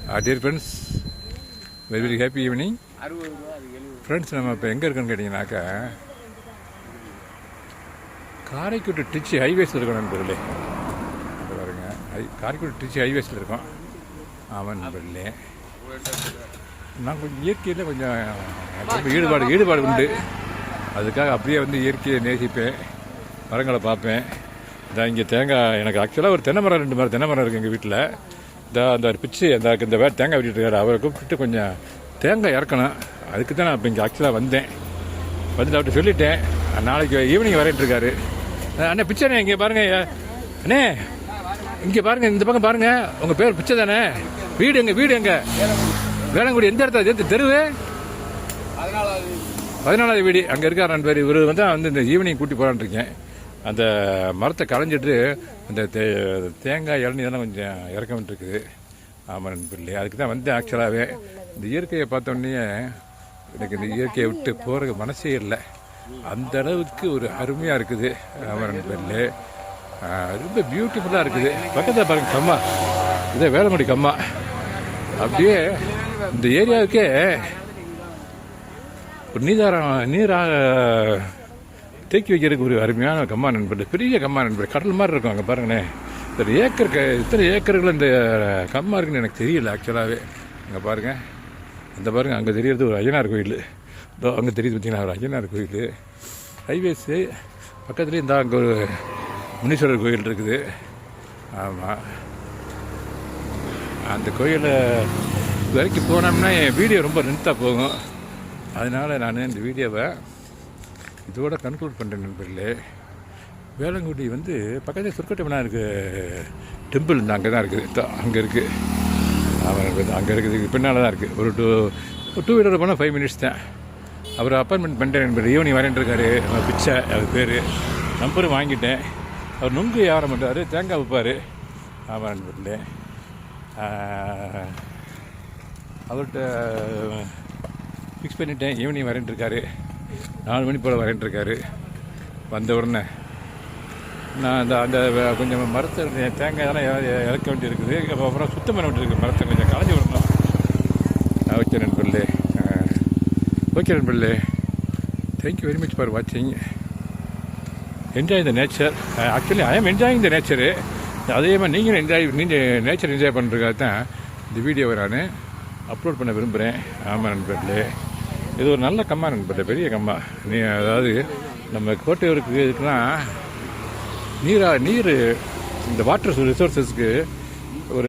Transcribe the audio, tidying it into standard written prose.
Dear friends, very very happy evening friends. நம்ம இப்போ எங்கே இருக்கோன்னு கேட்டிங்கனாக்கா, காரைக்குடி திருச்சி ஹைவேஸில் இருக்கோம் நண்பர்களே. அது பாருங்க, காரைக்குடி திருச்சி ஹைவேஸில் இருக்கோம். ஆமாம் நண்பர்களே, நான் கொஞ்சம் இயற்கையில் கொஞ்சம் ரொம்ப ஈடுபாடு உண்டு. அதுக்காக அப்படியே வந்து இயற்கையை நேசிப்பேன், மரங்களை பார்ப்பேன். இங்கே தேங்காய், எனக்கு ஆக்சுவலாக ஒரு தென்னை மரம் 2 மரம் தென்னை மரம் இருக்குது எங்கள் வீட்டில். அந்த பிச்சு இந்த வேறு தேங்காய் விட்டுருக்காரு, அவரை கூப்பிட்டு கொஞ்சம் தேங்காய் இறக்கணும். அதுக்கு தான் நான் இப்போ இங்கே ஆக்சுவலாக வந்துட்டு அவர்கிட்ட சொல்லிட்டேன், நாளைக்கு ஈவினிங் வரேன்ட்டுருக்காரு. அண்ணே பிச்சைண்ணே, இங்கே பாருங்கள் அண்ணே, இங்கே பாருங்கள், இந்த பக்கம் பாருங்கள். உங்கள் பேர் பிச்சை தானே? வீடு எங்கே வேளங்குடி எந்த இடத்துல தெருவு? 14வது வீடு அங்கே இருக்கார் நண்பர். இவர் வந்து இந்த ஈவினிங் கூட்டி போகலான்னு இருக்கேன். அந்த மரத்தை களைஞ்சிட்டு அந்த தேங்காய் இளநீரெல்லாம் கொஞ்சம் இறக்க வேண்டியிருக்குது. ஆமாம் நண்பர்களே, அதுக்கு தான் வந்து ஆக்சுவலாகவே இந்த இயற்கையை பார்த்தோன்னே எனக்கு இந்த இயற்கையை விட்டு போகிற மனசே இல்லை. அந்த அளவுக்கு ஒரு அருமையாக இருக்குது. ஆமாம் நண்பர்களே, ரொம்ப பியூட்டிஃபுல்லாக இருக்குது. பக்கத்தில் பாருங்கள் கம்மா, இதே வேளங்குடி கம்மா. அப்படியே இந்த ஏரியாவுக்கே ஒரு நீராக தேக்கி வைக்கிறதுக்கு ஒரு அருமையான கம்மா நண்பர், பெரிய கம்மா நண்பர், கடல் மாதிரி இருக்கும். அங்கே பாருங்கண்ணே, இத்தனை ஏக்கர்கள் இந்த கம்மா இருக்குன்னு எனக்கு தெரியல ஆக்சுவலாகவே. அங்கே பாருங்கள், அந்த பாருங்கள், அங்கே தெரியறது ஒரு ஐயனார் கோயில். இதோ அங்கே தெரியுது பார்த்தீங்கன்னா ஒரு ஐயனார் கோயில். ஹைவேஸு பக்கத்துலேயே இந்த அங்கே ஒரு முனீஸ்வரர் கோயில் இருக்குது. ஆமாம், அந்த கோயிலை வரைக்கும் போனோம்னா என் வீடியோ ரொம்ப லென்த்தாக போகும். அதனால் நான் இந்த வீடியோவை இதோட கன்க்ளூட் பண்ணுறேன் நண்பர்களே. வேளங்குடி வந்து பக்கத்தில் சுருக்கட்டை விநாயகருக்கு டெம்பிள் இந்த அங்கே தான் இருக்குது, அங்கே இருக்குது. அங்கே இருக்குது, பின்னால் தான் இருக்குது. ஒரு டூ வீலர் போனால் 5 மினிட்ஸ் தான். அவர் அப்பாயின்மெண்ட் பண்ணிட்டேன் நண்பர், ஈவினிங் வரேன்ருக்காரு. பிச்சை அது பேர், நம்பரும் வாங்கிட்டேன். அவர் நுங்கு வியாபாரம் பண்ணுறாரு, தேங்காய் வைப்பார். ஆமாம் நண்பர்களே, அவர்கிட்ட ஃபிக்ஸ் பண்ணிட்டேன், ஈவினிங் வரேன்ருக்காரு. 4 மணி போல் வரேன்ருக்காரு. வந்த உடனே நான் அந்த கொஞ்சம் மரத்தை தேங்காய் இதெல்லாம் இறக்க வேண்டி இருக்குது. அப்புறம் சுத்தம் பண்ண வேண்டியிருக்கு, மரத்தை கொஞ்சம் களைஞ்சி விடணும். ஓகே நண்பர்களே, தேங்க்யூ வெரி மச் ஃபார் வாட்சிங். Enjoy the nature. Actually I am enjoying the nature. அதே மாதிரி நீங்கள் நேச்சர் என்ஜாய் பண்ணுறதுக்காக தான் இந்த வீடியோவை நான் அப்லோட் பண்ண விரும்புகிறேன். ஆமாம் நண்பர்களே, இது ஒரு நல்ல கம்மா நண்பர்களே, பெரிய கம்மா. அதாவது நம்ம கோட்டையூருக்கு இதுக்கெல்லாம் நீர் இந்த வாட்டர் ரிசோர்ஸஸ்க்கு